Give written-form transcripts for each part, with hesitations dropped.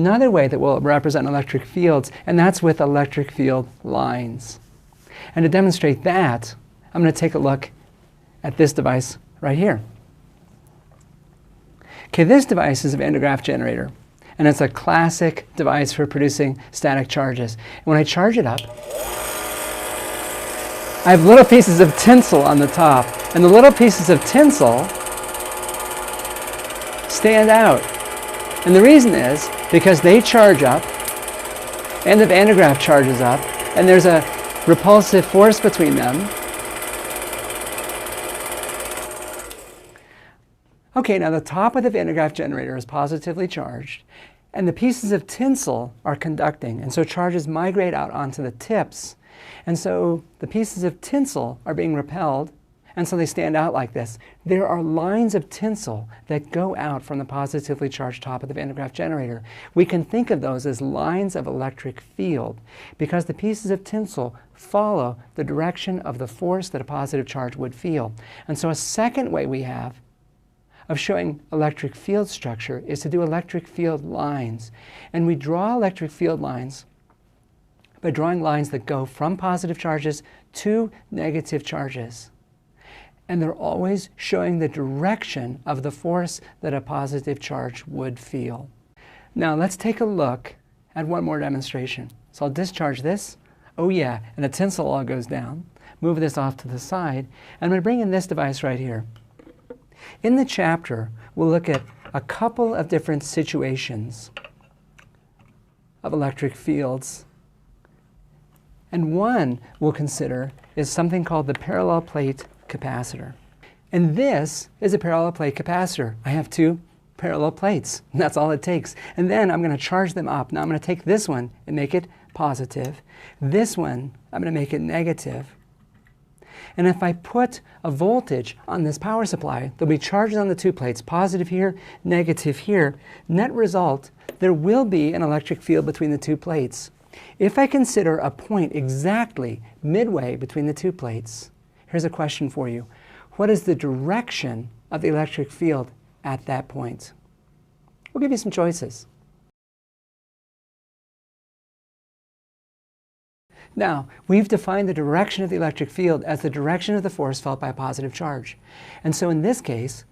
Another way that we'll represent electric fields, and that's with electric field lines. And to demonstrate that, I'm going to take a look at this device right here. Okay, this device is a Van de Graaff generator, and it's a classic device for producing static charges. And when I charge it up, I have little pieces of tinsel on the top, and the little pieces of tinsel stand out. And the reason is because they charge up, and the Van de Graaff charges up, and there's a repulsive force between them. Okay, now the top of the Van de Graaff generator is positively charged, and the pieces of tinsel are conducting, and so charges migrate out onto the tips. And so the pieces of tinsel are being repelled, and so they stand out like this. There are lines of tinsel that go out from the positively charged top of the Van de Graaff generator. We can think of those as lines of electric field because the pieces of tinsel follow the direction of the force that a positive charge would feel. And so a second way we have of showing electric field structure is to do electric field lines. And we draw electric field lines by drawing lines that go from positive charges to negative charges. And they're always showing the direction of the force that a positive charge would feel. Now let's take a look at one more demonstration. So I'll discharge this. Oh yeah, and the tinsel all goes down. Move this off to the side. And I'm going to bring in this device right here. In the chapter, we'll look at a couple of different situations of electric fields. And one we'll consider is something called the parallel plate capacitor. And this is a parallel plate capacitor. I have two parallel plates, and that's all it takes. And then I'm going to charge them up. Now I'm going to take this one and make it positive. This one, I'm going to make it negative. And if I put a voltage on this power supply, there'll be charges on the two plates, positive here, negative here. Net result, there will be an electric field between the two plates. If I consider a point exactly midway between the two plates, here's a question for you. What is the direction of the electric field at that point? We'll give you some choices. Now, we've defined the direction of the electric field as the direction of the force felt by a positive charge. And so in this case,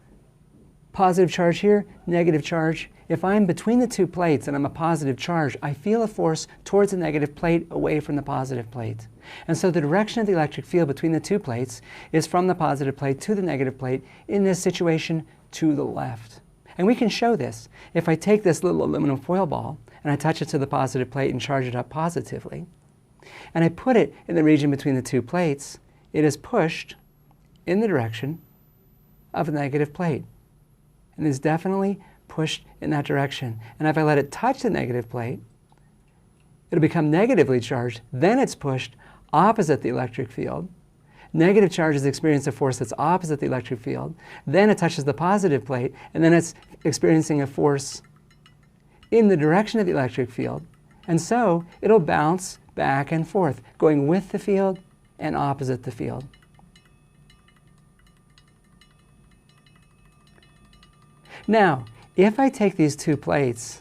positive charge here, negative charge. If I'm between the two plates and I'm a positive charge, I feel a force towards the negative plate away from the positive plate. And so the direction of the electric field between the two plates is from the positive plate to the negative plate, in this situation, to the left. And we can show this. If I take this little aluminum foil ball and I touch it to the positive plate and charge it up positively, and I put it in the region between the two plates, it is pushed in the direction of the negative plate. And is definitely pushed in that direction. And if I let it touch the negative plate, it'll become negatively charged. Then it's pushed opposite the electric field. Negative charges experience a force that's opposite the electric field. Then it touches the positive plate, and then it's experiencing a force in the direction of the electric field. And so it'll bounce back and forth, going with the field and opposite the field. Now, if I take these two plates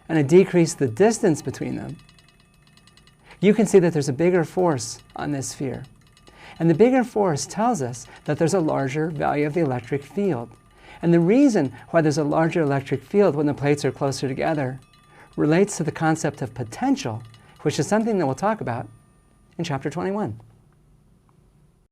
and I decrease the distance between them, you can see that there's a bigger force on this sphere. And the bigger force tells us that there's a larger value of the electric field. And the reason why there's a larger electric field when the plates are closer together relates to the concept of potential, which is something that we'll talk about in Chapter 21.